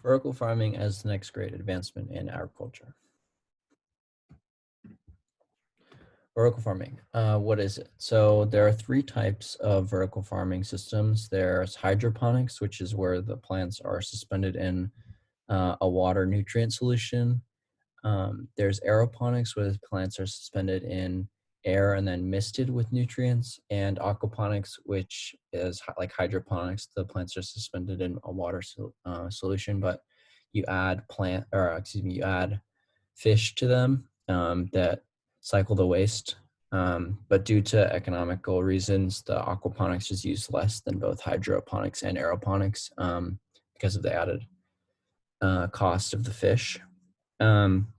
Vertical farming as the next great advancement in agriculture. Vertical farming, what is it? So there are three types of vertical farming systems. There's hydroponics, which is where the plants are suspended in a water nutrient solution. There's aeroponics, where the plants are suspended in air and then misted with nutrients, and aquaponics, which is like hydroponics. The plants are suspended in a water solution, but you add you add fish to them that cycle the waste. But due to economical reasons, the aquaponics is used less than both hydroponics and aeroponics because of the added cost of the fish. Um,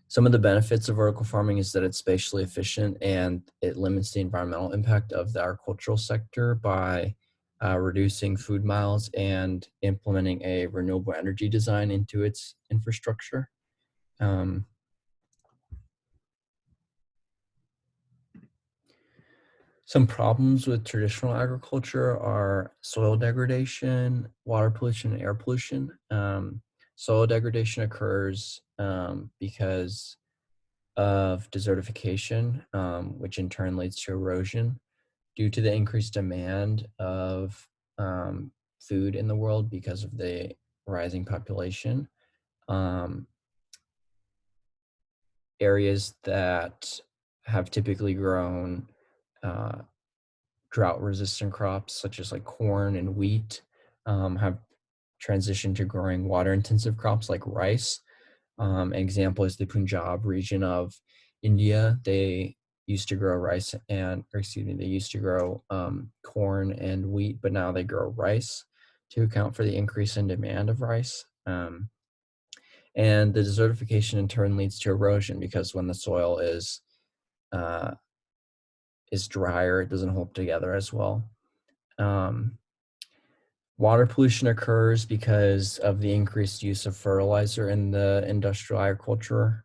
some of the benefits of vertical farming is that it's spatially efficient and it limits the environmental impact of the agricultural sector by reducing food miles and implementing a renewable energy design into its infrastructure. Um, Some problems with traditional agriculture are soil degradation, water pollution, and air pollution. Soil degradation occurs because of desertification, which in turn leads to erosion due to the increased demand of food in the world because of the rising population. Um, Areas that have typically grown drought resistant crops such as like corn and wheat have transitioned to growing water intensive crops like rice. An example is the Punjab region of India. They used to grow rice they used to grow corn and wheat, but now they grow rice to account for the increase in demand of rice. And the desertification in turn leads to erosion because when the soil uh, is drier, it doesn't hold together as well. Um, Water pollution occurs because of the increased use of fertilizer in the industrial agriculture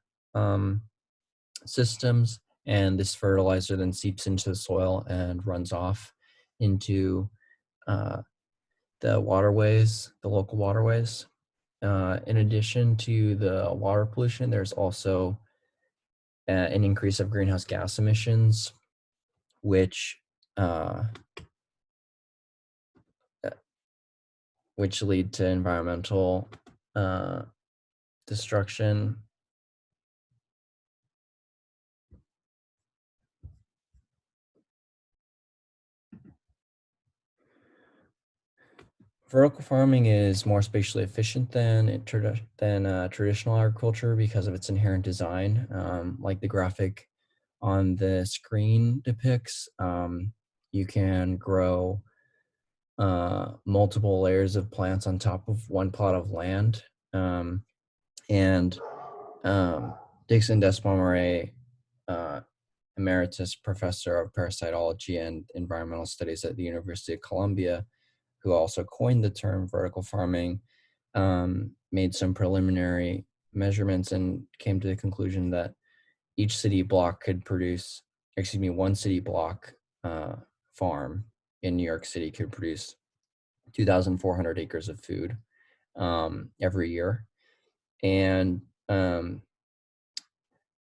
systems, and this fertilizer then seeps into the soil and runs off into uh, the waterways, the local waterways. In addition to the water pollution, there's also an increase of greenhouse gas emissions, which uh, which lead to environmental destruction. Vertical farming is more spatially efficient than traditional agriculture because of its inherent design. Like the graphic on the screen depicts, you can grow multiple layers of plants on top of one plot of land. And Dixon Despomeray, emeritus professor of parasitology and environmental studies at the University of Columbia, who also coined the term vertical farming, made some preliminary measurements and came to the conclusion that each city block could produce, one city block farm in New York City could produce 2,400 acres of food every year. And in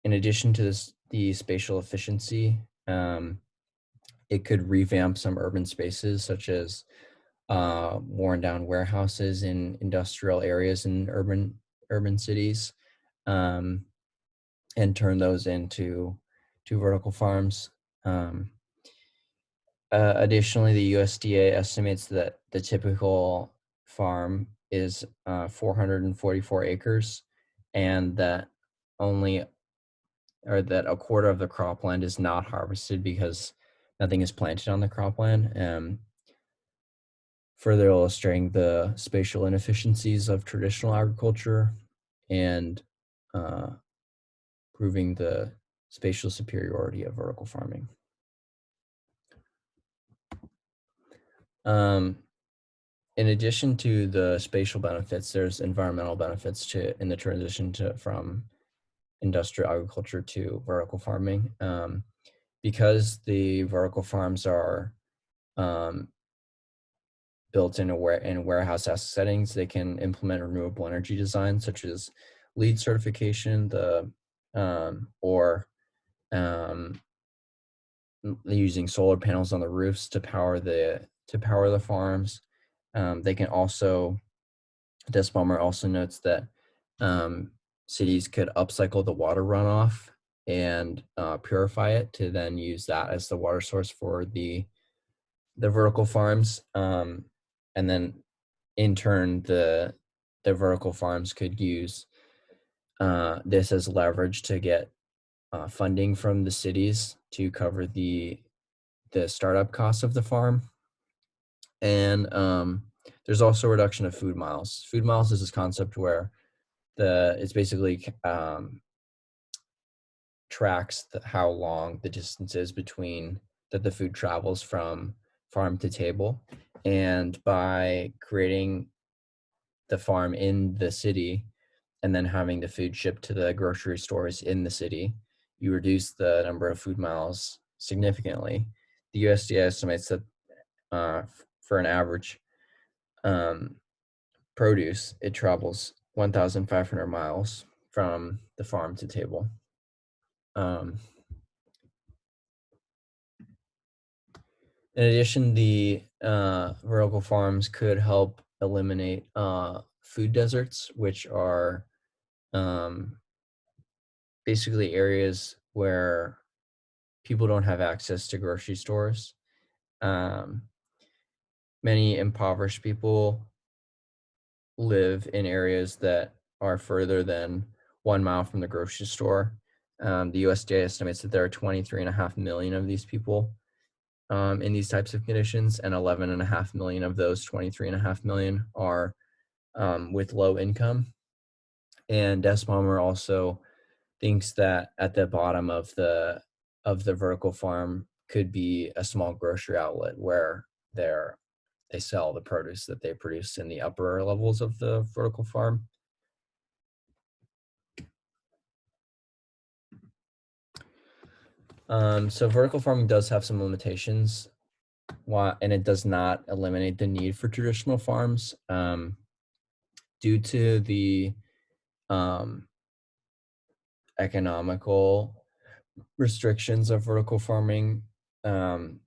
addition to the spatial efficiency, it could revamp some urban spaces such as worn down warehouses in industrial areas in urban cities, and turn those into vertical farms. Additionally, the USDA estimates that the typical farm is 444 acres, and that a quarter of the cropland is not harvested because nothing is planted on the cropland. Further illustrating the spatial inefficiencies of traditional agriculture and proving the spatial superiority of vertical farming. In addition to the spatial benefits, there's environmental benefits in the transition from industrial agriculture to vertical farming. Because the vertical farms are built in warehouse settings. They can implement renewable energy design, such as LEED certification, or um, using solar panels on the roofs to power the farms. They can also, Des Palmer also notes that um, cities could upcycle the water runoff and purify it to then use that as the water source for the vertical farms, and then in turn the vertical farms could use this as leverage to get funding from the cities to cover the startup costs of the farm. And there's also a reduction of food miles. Food miles is this concept where it's basically tracks how long the distance is between that the food travels from farm to table. And by creating the farm in the city and then having the food shipped to the grocery stores in the city, you reduce the number of food miles significantly. The USDA estimates that for an average um, produce, it travels 1,500 miles from the farm to table. Um, in addition, the vertical farms could help eliminate food deserts, which are um, basically areas where people don't have access to grocery stores. Um, Many impoverished people live in areas that are further than 1 mile from the grocery store. The USDA estimates that there are 23.5 million of these people in these types of conditions, and 11.5 million of those 23.5 million are with low income. And Des Palmer also thinks that at the bottom of the vertical farm could be a small grocery outlet where they sell the produce that they produce in the upper levels of the vertical farm. So vertical farming does have some limitations, and it does not eliminate the need for traditional farms due to the um, economical restrictions of vertical farming. Um,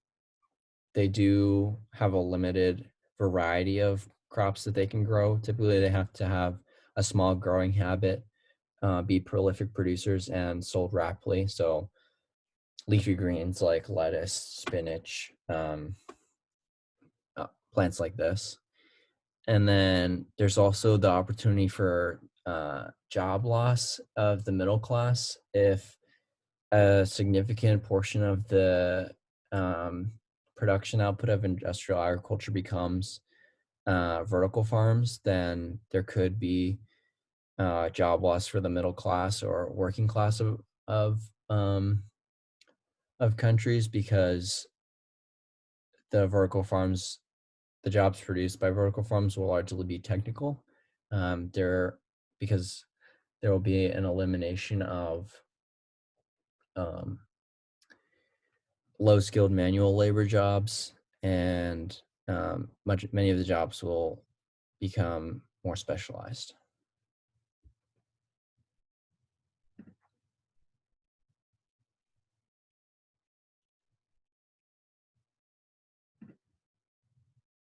they do have a limited variety of crops that they can grow. Typically, they have to have a small growing habit, be prolific producers, and sold rapidly. So leafy greens like lettuce, spinach, plants like this. And then there's also the opportunity for job loss of the middle class if a significant portion of the production output of industrial agriculture becomes vertical farms. Then there could be job loss for the middle class or working class um, of countries, because the vertical farms, the jobs produced by vertical farms will largely be technical. There Because there will be an elimination of um, low skilled manual labor jobs, and many of the jobs will become more specialized.